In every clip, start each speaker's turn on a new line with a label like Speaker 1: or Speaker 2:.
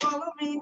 Speaker 1: Follow me.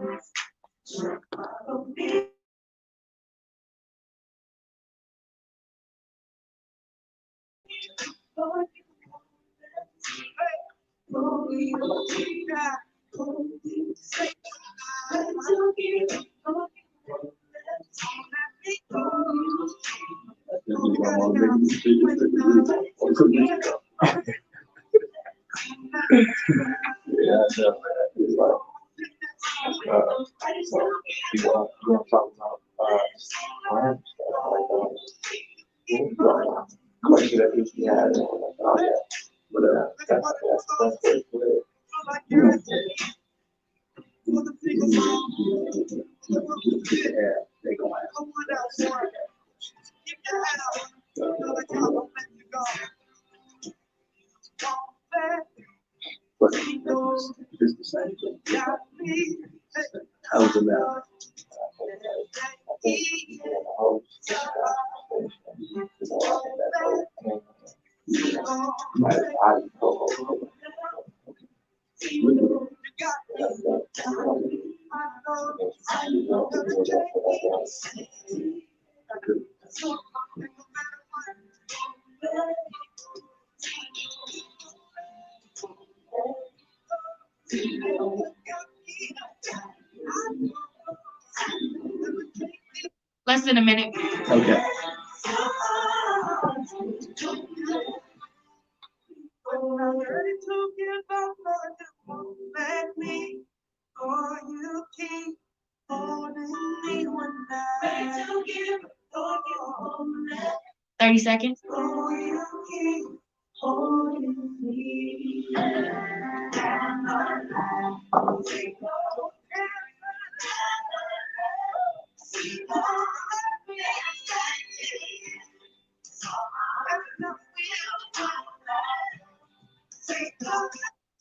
Speaker 2: Less than a minute.
Speaker 1: Okay. Or you keep holding me one night.
Speaker 2: 30 seconds.
Speaker 1: Oh, you keep holding me.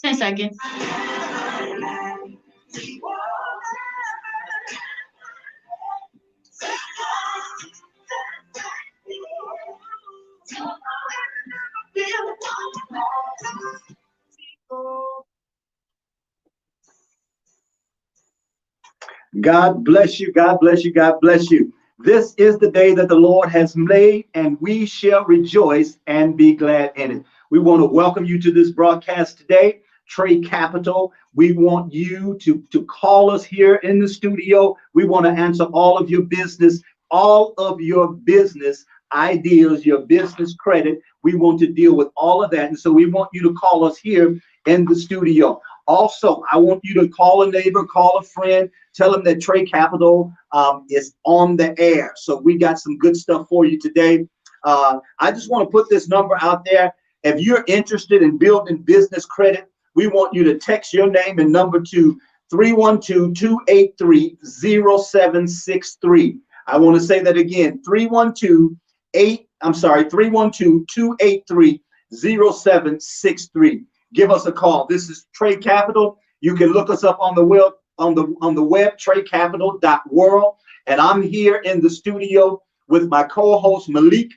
Speaker 2: Ten seconds.
Speaker 1: God bless you. God bless you. God bless you. This is the day that the Lord has made, and we shall rejoice and be glad in it. We want to welcome you to this broadcast today, Trey Capital. We want you to call us here in the studio. We want to answer all of your business ideas, your business credit. We want to deal with all of that. And so we want you to call us here in the studio. Also, I want you to call a neighbor, call a friend, tell them that Trey Capital is on the air. So we got some good stuff for you today. I just want to put this number out there. If you're interested in building business credit, we want you to text your name and number to 312-283-0763. I want to say that again, 312-283-0763. Give us a call. This is Trey Capital. You can look us up on the web, treycapital.world. And I'm here in the studio with my co-host Malik.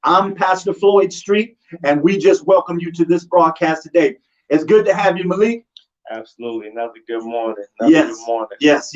Speaker 1: I'm Pastor Floyd Street, and we just welcome you to this broadcast today. It's good to have you, Malik.
Speaker 3: Absolutely. Another good morning.
Speaker 1: Good morning. Yes.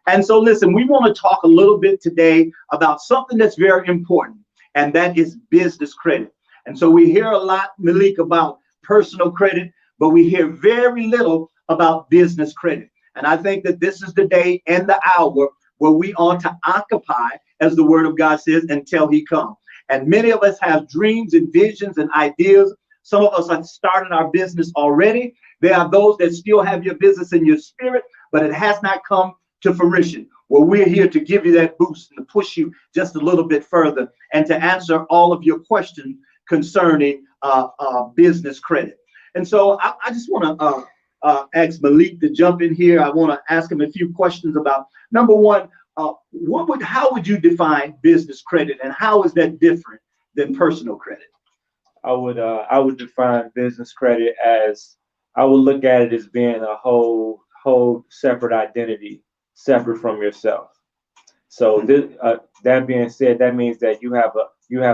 Speaker 1: And so listen, we want to talk a little bit today about something that's very important, and that is business credit. And so we hear a lot, Malik, about personal credit, but we hear very little about business credit. And I think that this is the day and the hour where we ought to occupy, as the word of God says, until he comes. And many of us have dreams and visions and ideas. Some of us have started our business already. There are those that still have your business in your spirit, but it has not come to fruition. Well, we're here to give you that boost and to push you just a little bit further and to answer all of your questions concerning business credit. And so I just want to ask Malik to jump in here. I want to ask him a few questions about, number one, how would you define business credit, and how is that different than personal credit?
Speaker 3: I would define business credit as, I would look at it as being a whole hold separate identity, separate from yourself. So that being said, that means that you have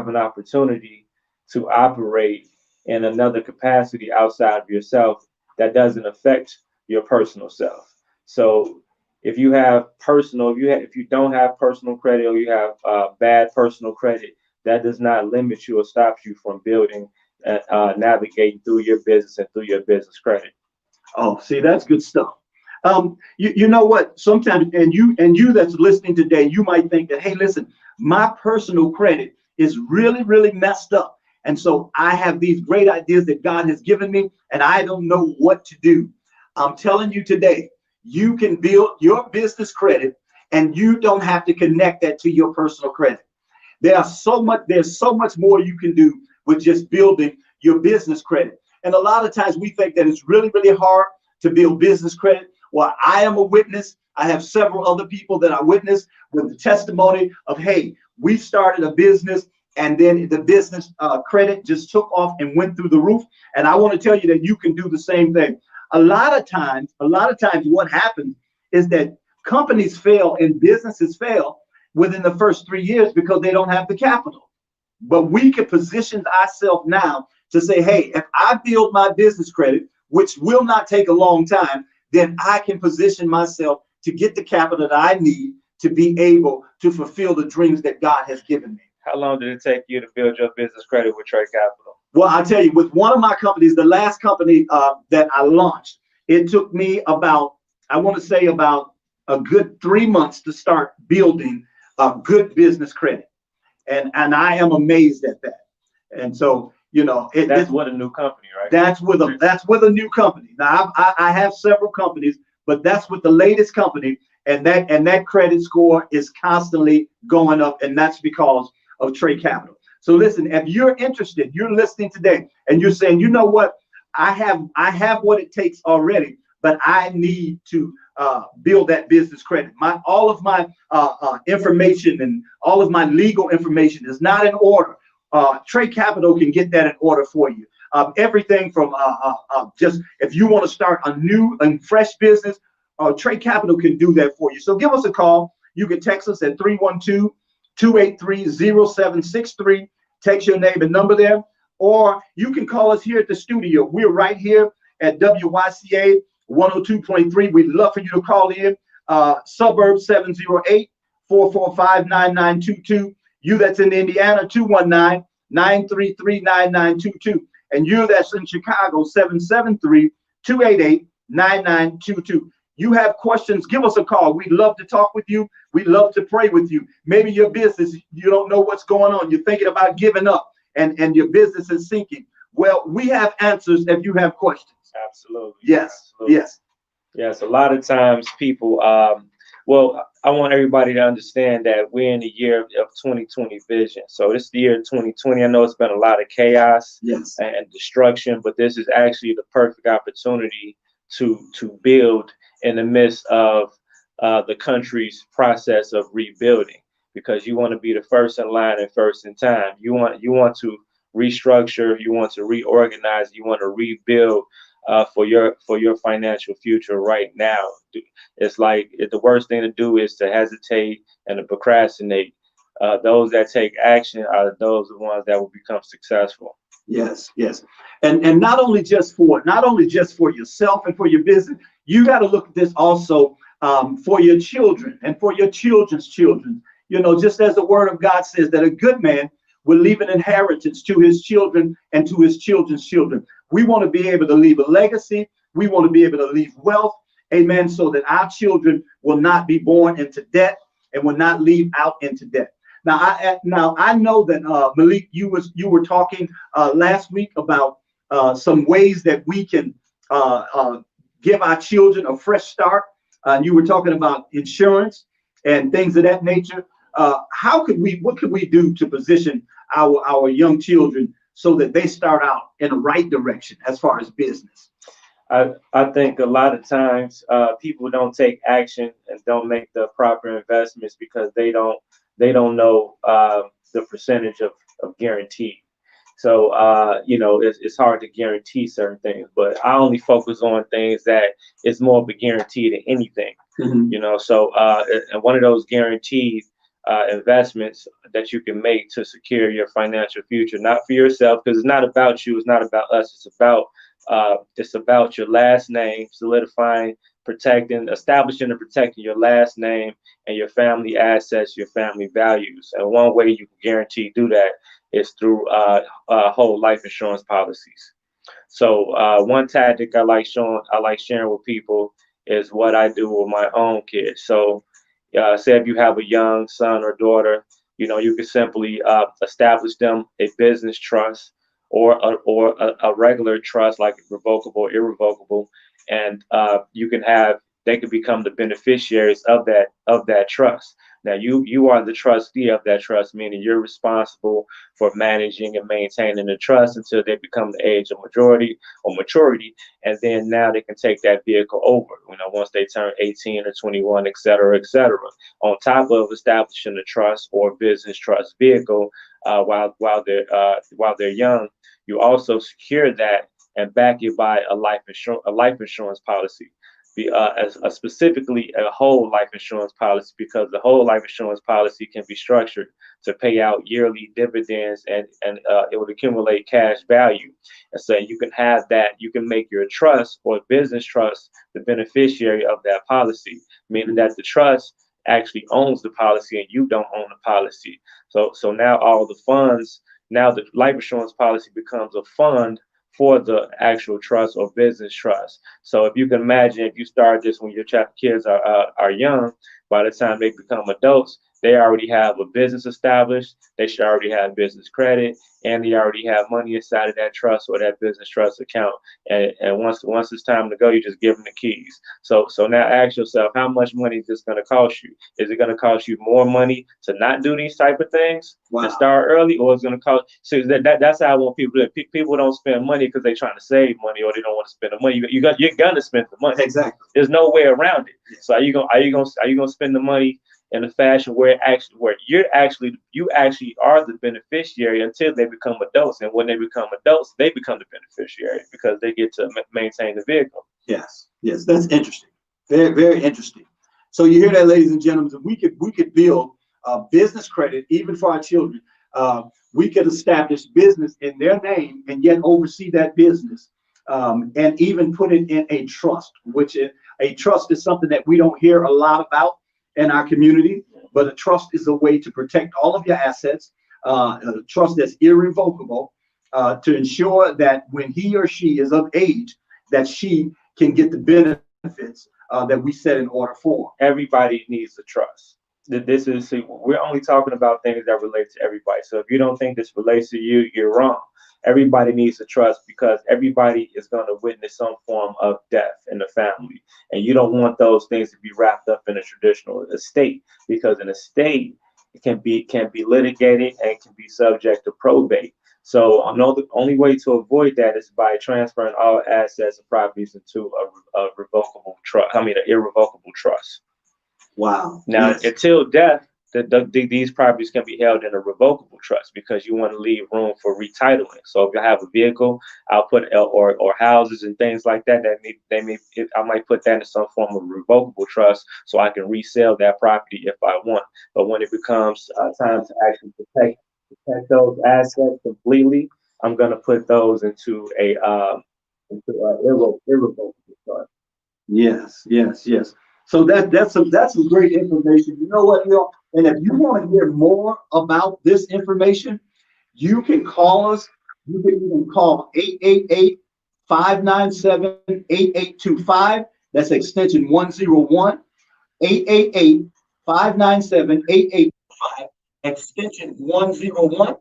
Speaker 3: an opportunity to operate in another capacity outside of yourself that doesn't affect your personal self. So if you don't have personal credit, or you have bad personal credit, that does not limit you or stop you from building and navigating through your business and through your business credit.
Speaker 1: Oh, see, that's good stuff. You know what? Sometimes, and you that's listening today, you might think that, hey, listen, my personal credit is really, really messed up. And so I have these great ideas that God has given me, and I don't know what to do. I'm telling you today, you can build your business credit, and you don't have to connect that to your personal credit. There's so much more you can do with just building your business credit. And a lot of times we think that it's really, really hard to build business credit. Well, I am a witness. I have several other people that I witnessed with the testimony of, hey, we started a business, and then the business credit just took off and went through the roof. And I want to tell you that you can do the same thing. A lot of times what happens is that companies fail and businesses fail within the first 3 years because they don't have the capital. But we can position ourselves now to say, hey, if I build my business credit, which will not take a long time, then I can position myself to get the capital that I need to be able to fulfill the dreams that God has given me.
Speaker 3: How long did it take you to build your business credit with Trey Capital?
Speaker 1: Well, I'll tell you, with one of my companies, the last company that I launched, it took me about a good 3 months to start building a good business credit. And I am amazed at that. And so,
Speaker 3: that's with a new company, right?
Speaker 1: That's with a new company. Now I have several companies, but that's with the latest company, and that credit score is constantly going up, and that's because of Trey Capital. So listen, if you're interested, you're listening today, and you're saying, you know what, I have what it takes already, but I need to build that business credit. All of my information and all of my legal information is not in order. Trey Capital can get that in order for you. Everything from just if you want to start a new and fresh business, Trey Capital can do that for you. So give us a call. You can text us at 312-283-0763. Text your name and number there. Or you can call us here at the studio. We're right here at WYCA 102.3. We'd love for you to call in. Suburb 708-445-9922. You that's in Indiana, 219-933-9922. And you that's in Chicago, 773-288-9922. You have questions, give us a call. We'd love to talk with you. We'd love to pray with you. Maybe your business, you don't know what's going on. You're thinking about giving up and your business is sinking. Well, we have answers if you have questions.
Speaker 3: Absolutely.
Speaker 1: Yes.
Speaker 3: Absolutely.
Speaker 1: Yes.
Speaker 3: Yes. A lot of times people, well, I want everybody to understand that we're in the year of 2020 vision. So this is the year 2020. I know it's been a lot of chaos and destruction, but this is actually the perfect opportunity to build in the midst of the country's process of rebuilding, because you want to be the first in line and first in time. You want to restructure, you want to reorganize, you want to rebuild for your financial future right now. It's like the worst thing to do is to hesitate and to procrastinate. Those that take action are those the ones that will become successful.
Speaker 1: Yes, yes. And not only just for yourself and for your business, you got to look at this also for your children and for your children's children. Just as the word of God says that a good man will leave an inheritance to his children and to his children's children. We want to be able to leave a legacy. We want to be able to leave wealth. Amen. So that our children will not be born into debt and will not leave out into debt. Now I know that Malik, you were talking last week about some ways that we can give our children a fresh start. You were talking about insurance and things of that nature. What could we do to position our young children so that they start out in the right direction as far as business?
Speaker 3: I think a lot of times people don't take action and don't make the proper investments because they don't know the percentage of guarantee. So, it's hard to guarantee certain things, but I only focus on things that is more of a guarantee than anything. So, and one of those guaranteed investments that you can make to secure your financial future, not for yourself, because it's not about you, it's not about us, it's about your last name, solidifying, protecting, establishing and protecting your last name and your family assets, your family values. And one way you can guarantee do that is through whole life insurance policies. So one tactic I like sharing with people is what I do with my own kids. So say if you have a young son or daughter, you can simply establish them a business trust or a regular trust like revocable or irrevocable, and they can become the beneficiaries of that trust. Now you are the trustee of that trust, meaning you're responsible for managing and maintaining the trust until they become the age of majority or maturity, and then now they can take that vehicle over. Once they turn 18 or 21, et cetera, et cetera. On top of establishing the trust or business trust vehicle, while they're young, you also secure that and back it by a life insurance policy. Specifically a whole life insurance policy, because the whole life insurance policy can be structured to pay out yearly dividends, and it would accumulate cash value. And so you can make your trust or business trust the beneficiary of that policy, meaning that the trust actually owns the policy and you don't own the policy. So now now the life insurance policy becomes a fund for the actual trust or business trust. So if you can imagine, if you start this when your kids are young, by the time they become adults, they already have a business established, they should already have business credit, and they already have money inside of that trust or that business trust account. And once it's time to go, you just give them the keys. So now ask yourself, how much money is this going to cost you? Is it going to cost you more money to not do these type of things, to start early, or is it going to cost? So that's how I want people to do. People don't spend money because they're trying to save money or they don't want to spend the money. You're gonna spend the money.
Speaker 1: Exactly.
Speaker 3: There's no way around it. So are you gonna spend the money in a fashion where you actually are the beneficiary until they become adults, and when they become adults, they become the beneficiary because they get to maintain the vehicle.
Speaker 1: Yes, that's interesting. Very, very interesting. So you hear that, ladies and gentlemen. We could build business credit even for our children. We could establish business in their name and yet oversee that business, and even put it in a trust, which a trust is something that we don't hear a lot about in our community, but a trust is a way to protect all of your assets, a trust that's irrevocable, to ensure that when he or she is of age, that she can get the benefits that we set in order for.
Speaker 3: Everybody needs a trust. We're only talking about things that relate to everybody. So if you don't think this relates to you, you're wrong. Everybody needs to trust, because everybody is going to witness some form of death in the family. And you don't want those things to be wrapped up in a traditional estate, because an estate can be litigated and can be subject to probate. So I know the only way to avoid that is by transferring all assets and properties into an irrevocable trust.
Speaker 1: Wow.
Speaker 3: Now, until death, these properties can be held in a revocable trust, because you want to leave room for retitling. So if you have a vehicle, I'll put or houses and things like that. I might put that in some form of revocable trust, so I can resell that property if I want. But when it becomes time to actually protect those assets completely, I'm going to put those into a irrevocable trust.
Speaker 1: Yes. So that's some great information. You know what, Neil? And if you want to hear more about this information, you can call us. You can even call 888-597-8825. That's extension 101. 888-597-8825, extension 101.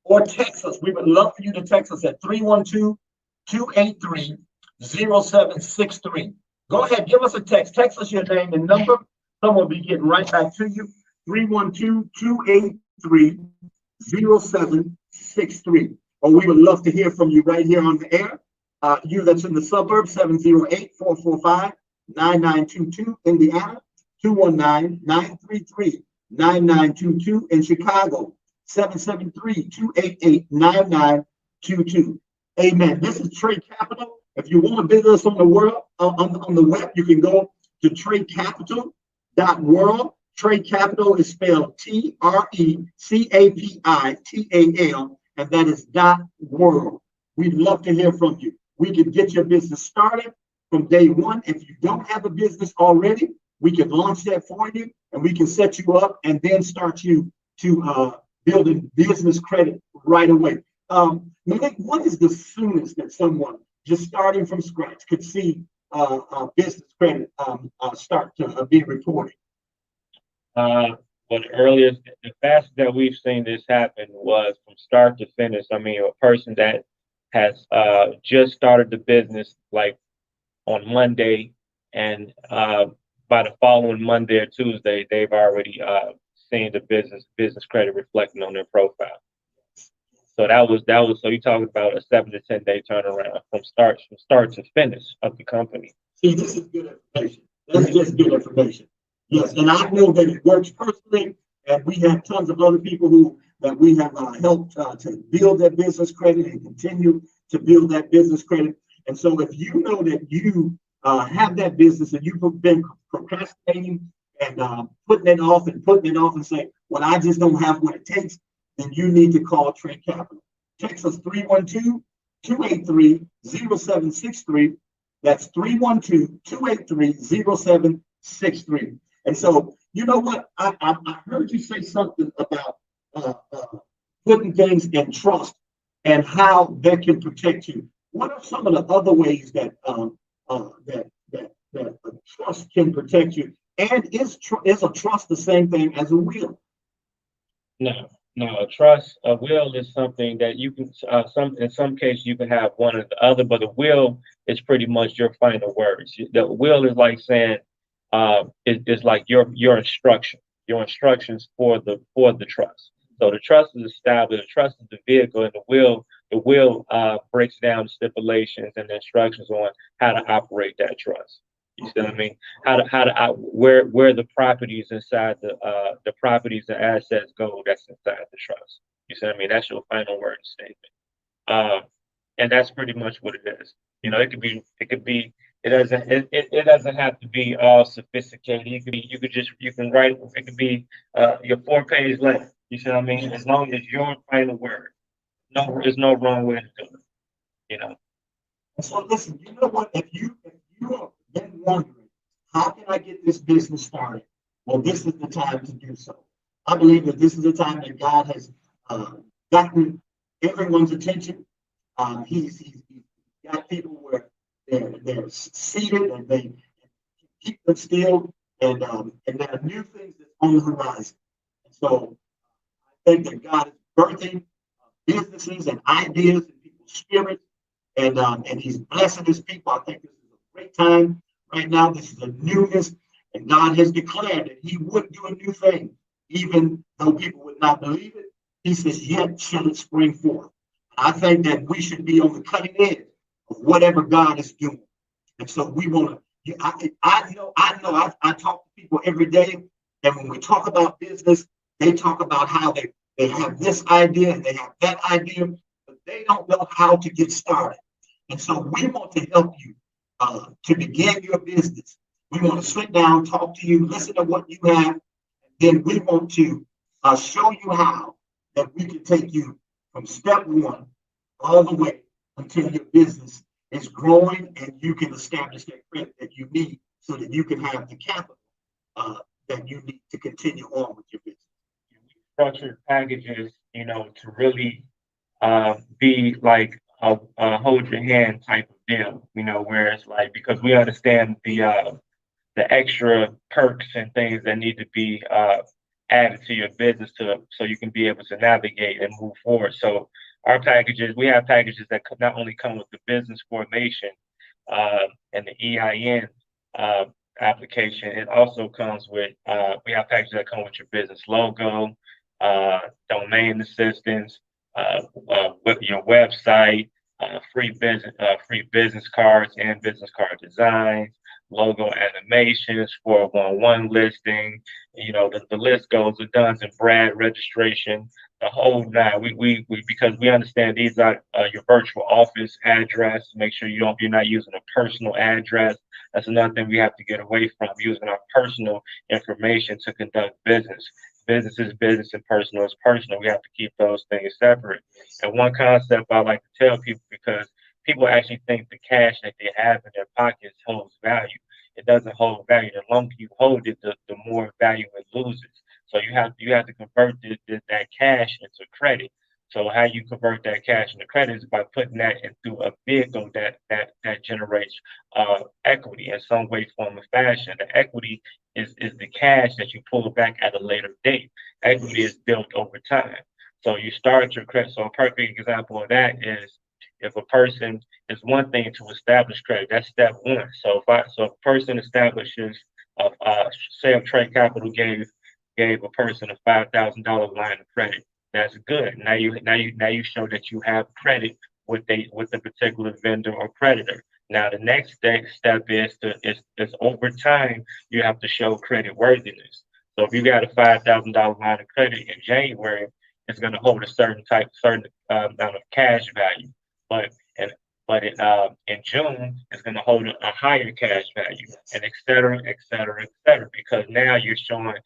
Speaker 1: Or text us. We would love for you to text us at 312-283-0763. Go ahead, give us a text. Text us your name and number. Someone will be getting right back to you. 312-283-0763. Or we would love to hear from you right here on the air. You that's in the suburbs, 708-445-9922. Indiana, 219-933-9922. In Chicago, 773-288-99 22. Amen. This is Trade Capital. If you want to visit us on the world on the web, you can go to tradecapital.world. Trade Capital is spelled TRECAPITAL, and that is .world. We'd love to hear from you. We can get your business started from day one. If you don't have a business already, we can launch that for you, and we can set you up and then start you to building business credit right away. Malik, what is the soonest that someone just starting from scratch could see business credit start to be reported?
Speaker 3: Well, the fastest that we've seen this happen was from start to finish. I mean, a person that has just started the business like on Monday, and by the following Monday or Tuesday, they've already seen the business credit reflecting on their profile. So that was so you're talking about a 7 to 10 day turnaround from start to finish of the company.
Speaker 1: See, this is good information. That's just good information. Yes, and I know that it works personally, and we have tons of other people that we have helped to build that business credit and continue to build that business credit. And so if you know that you have that business and you've been procrastinating and putting it off and saying, well, I just don't have what it takes, then you need to call Trade Capital. Text us 312-283-0763. That's 312-283-0763. And so, you know what? I heard you say something about putting things in trust and how that can protect you. What are some of the other ways that that trust can protect you? And is a trust the same thing as a will?
Speaker 3: No, a will is something that you can, in some cases you can have one or the other, but a will is pretty much your final words. The will is like saying, it's like your instructions for the trust. So the trust is established, the trust is the vehicle, and the will breaks down the stipulations and the instructions on how to operate that trust. You see what I mean? Where the properties inside the properties and assets go, that's inside the trust. You see what I mean? That's your final word statement. And that's pretty much what it is. You know, it doesn't have to be all sophisticated. You can write, it could be your 4-page letter. You see what I mean? As long as your final word. No, there's no wrong way to do it. You know.
Speaker 1: So listen, you know what? If you have been wondering, how can I get this business started? Well, this is the time to do so. I believe that this is the time that God has gotten everyone's attention. He's got people where they're seated and they keep them still, and there are new things that's on the horizon. And so I think that God is birthing businesses and ideas in people's spirits, and He's blessing His people. I think this is a great time right now. This is a newness, and God has declared that He would do a new thing, even though people would not believe it. He says, "Yet shall it spring forth." I think that we should be on the cutting edge of whatever God is doing, and so we want to. I know. I talk to people every day, and when we talk about business, they talk about how they have this idea and they have that idea, but they don't know how to get started. And so we want to help you to begin your business. We want to sit down, talk to you, listen to what you have, and then we want to show you how that we can take you from step one all the way until your business is growing and you can establish that credit that you need so that you can have the capital that you need to continue on with your business.
Speaker 3: Structured packages, you know, to really be like a hold your hand type of deal, you know, where it's like, because we understand the extra perks and things that need to be added to your business so you can be able to navigate and move forward. So we have packages that could not only come with the business formation and the EIN application, it also comes with, we have packages that come with your business logo, domain assistance, with your website, free business cards and business card designs, logo animations, 411 listing, the list goes, the Duns and Brad registration, the whole nine. We because we understand these are your virtual office address. Make sure you're not using a personal address. That's another thing we have to get away from, using our personal information to conduct business. Business is business and personal is personal. We have to keep those things separate. And one concept I like to tell people, because people actually think the cash that they have in their pockets holds value. It doesn't hold value. The longer you hold it, the more value it loses. So you have to convert that cash into credit. So how you convert that cash into credit is by putting that into a vehicle that generates equity in some way, form, or fashion. The equity is the cash that you pull back at a later date. Equity is built over time. So you start your credit. So a perfect example of that is, if a person, is one thing to establish credit. That's step one. So if a person establishes, say if Trade Capital gave a person a $5,000 line of credit, that's good. Now you show that you have credit with a particular vendor or creditor. Now the next step is over time you have to show credit worthiness. So if you got a $5,000 line of credit in January, it's going to hold a certain amount of cash value. But in June, it's going to hold a higher cash value, and et cetera, et cetera, et cetera, because now you're showing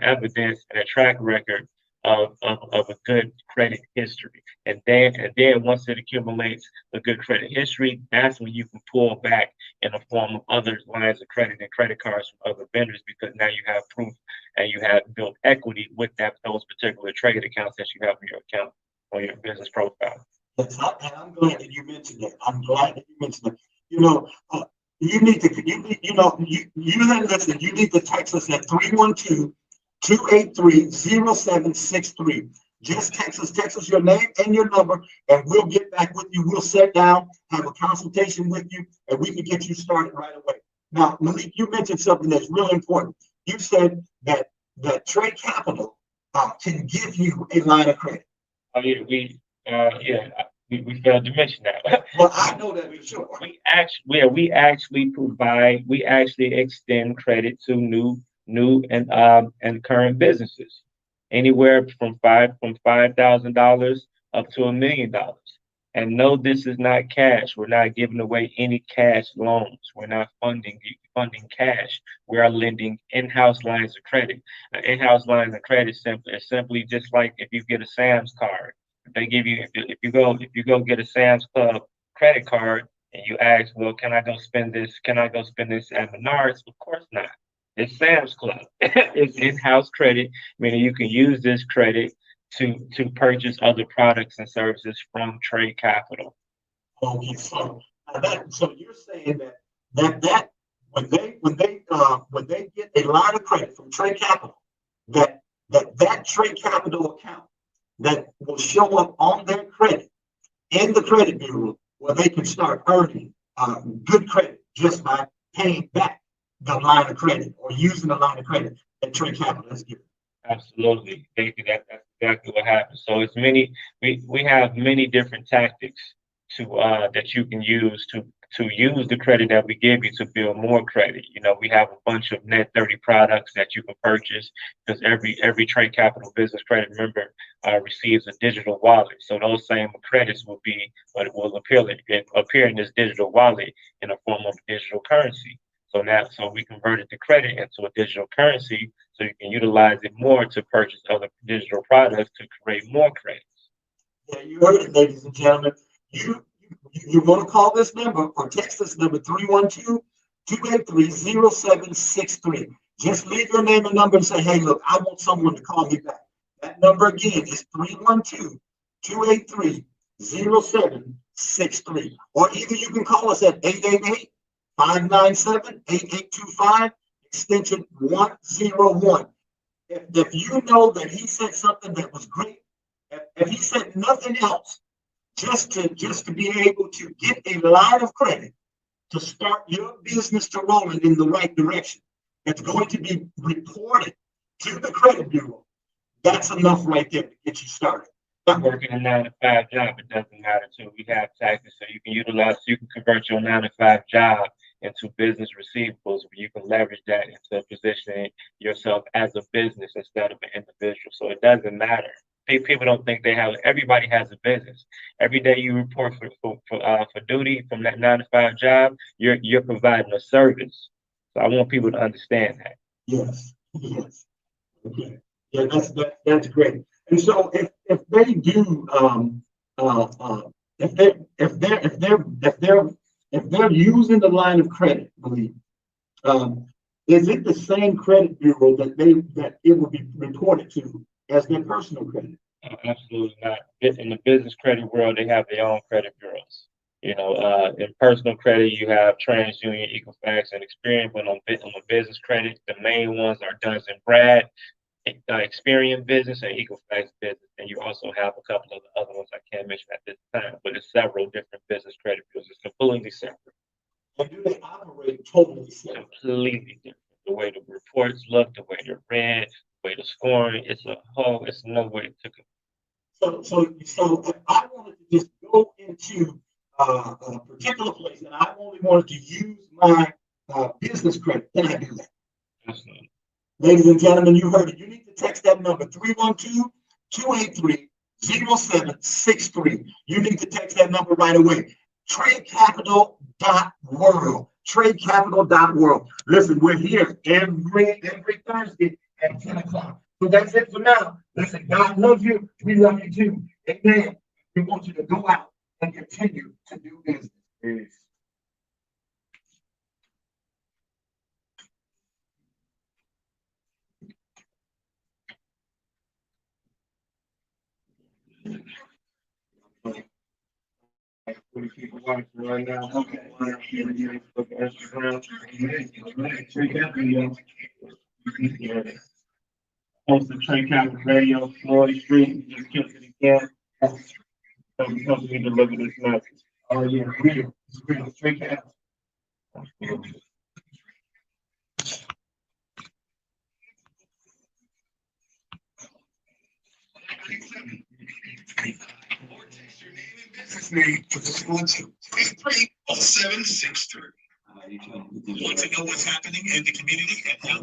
Speaker 3: evidence and a track record of a good credit history. And then once it accumulates a good credit history, that's when you can pull back in the form of other lines of credit and credit cards from other vendors, because now you have proof and you have built equity with those particular trade accounts that you have in your account or your business profile.
Speaker 4: And I'm glad that you mentioned that. I'm glad that you mentioned that. You need to, you that listen, you need to text us at 312-283-0763. Just text us your name and your number, and we'll get back with you. We'll sit down, have a consultation with you, and we can get you started right away. Now, Malik, you mentioned something that's really important. You said that Trade Capital can give you a line of credit.
Speaker 3: Oh, yeah, we failed to mention that.
Speaker 4: Well, I know that for sure.
Speaker 3: We actually extend credit to new and current businesses, anywhere from $5,000 up to $1 million. And no, this is not cash. We're not giving away any cash loans. We're not funding cash. We are lending in-house lines of credit. In-house lines of credit is simply just like if you get a Sam's card. They give you, if you go get a Sam's Club credit card and you ask, well, can I go spend this at Menards? Of course not. It's Sam's Club. It's in-house credit, meaning you can use this credit to purchase other products and services from Trade Capital.
Speaker 4: Okay, so you're saying that when they get a line of credit from Trade Capital, that Trade Capital account that will show up on their credit in the credit bureau, where they can start earning good credit just by paying back the line of credit or using the line of credit that Trade Capital has given.
Speaker 3: Absolutely. That's exactly what happens. So it's we have many different tactics that you can use to use the credit that we give you to build more credit. We have a bunch of net 30 products that you can purchase, because every Trade Capital business credit member receives a digital wallet. So those same credits will appear in this digital wallet in a form of digital currency. So we converted the credit into a digital currency, so you can utilize it more to purchase other digital products to create more credits.
Speaker 4: Yeah, you heard it, ladies and gentlemen. You want to call this number or text this number 312-283-0763. Just leave your name and number and say, hey, look, I want someone to call me back. That number again is 312-283-0763. Or either you can call us at 888-597-8825, extension 101. If you know that he said something that was great, if he said nothing else, just to be able to get a line of credit to start your business to rolling in the right direction, that's going to be reported to the credit bureau, that's enough right there to get you started.
Speaker 3: Working a 9-to-5 job, it doesn't matter too. We have tactics so you can convert your 9-to-5 job into business receivables, where you can leverage that into positioning yourself as a business instead of an individual. So it doesn't matter. People don't think they have. Everybody has a business. Every day you report for duty from that 9 to 5 job, you're providing a service. So I want people to understand that.
Speaker 4: Yes, yes. Okay. Yeah, that's great. And so if they do if they're using the line of credit, believe, is it the same credit bureau that it will be reported to as their personal credit?
Speaker 3: Absolutely not. In the business credit world, they have their own credit bureaus. In personal credit, you have TransUnion, Equifax, and Experian. But on business credit, the main ones are Dun & Brad, Experian Business, and Equifax Business. And you also have a couple of the other ones I can't mention at this time. But it's several different business credit bureaus. It's completely separate.
Speaker 4: And do they operate totally separate?
Speaker 3: Completely different. The way the reports look, the way they're read, the way the scoring, it's no way to compare.
Speaker 4: So if I wanted to just go into a particular place and I only wanted to use my business credit, can I do that?
Speaker 3: Absolutely.
Speaker 4: Ladies and gentlemen, you heard it. You need to text that number 312-283-0763. You need to text that number right away. TradeCapital.world. TradeCapital.world. Listen, we're here every Thursday at 10 o'clock. So that's it for now. Listen, God loves you. We love you too. Amen. We want you to go out and continue to do business. Peace. People watching right now. Okay. Host of Trade Capital Radio, Floyd Street, just killed it again. So we help you deliver this message. Oh yeah, real, Trade Capital. Or text your name and business name to 412-333-0763. Want to know what's happening in the community and how